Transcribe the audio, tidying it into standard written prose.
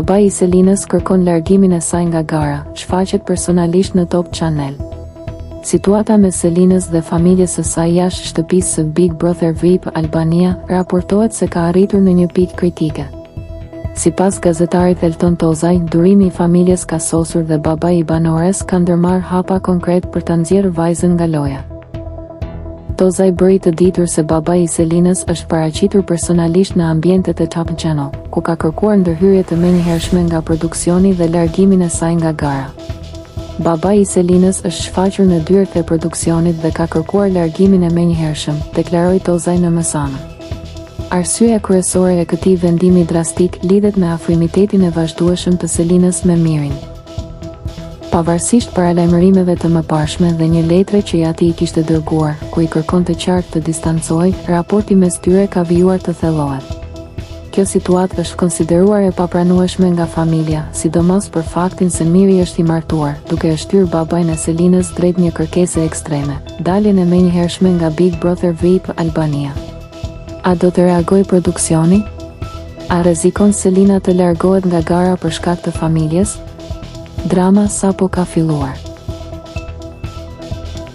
Babai i Selinës kërkon largimin e saj nga gara, shfaqet personalisht në Top Channel. Situata me Selinës dhe familjes së saj jashtë shtëpisë së Big Brother VIP Albania raportohet se ka arritur në një pikë kritike. Sipas gazetarit Elton Tozaj, durimi i familjes ka sosur dhe babai i banores ka ndërmarrë hapa konkret për ta nxjerrë vajzën nga loja. Tozaj bëri të ditur se babai i Selinës është paraqitur personalisht në ambientet e Top Channel, ku ka kërkuar ndërhyrje të menjëhershme nga produksioni dhe largimin e saj nga gara. Babai i Selinës është shfaqur në dyert e produksionit dhe ka kërkuar largimin e menjëhershëm, deklaroi Tozaj në Mësana. Arsyeja kryesore e këtij vendimi drastik lidhet me afrimitetin e vazhdueshëm të Selinës me Mirin. Pavarësisht paralajmërimeve të mëparshme dhe një letre që i ati i kishte dërguar, ku i kërkonte qartë të distancohej, raporti mes tyre ka vijuar të thellohet. Kjo situatë është konsideruar e papranueshme nga familja, sidomos për faktin se Miri është i martuar, duke e shtyrë babain e Selinës drejt një kërkese ekstreme, daljen e menjëhershme nga Big Brother VIP Albania. A do të reagojë produksioni? A rrezikon Selina të largohet nga gara për shkak të familjes? Drama sapo ka filluar.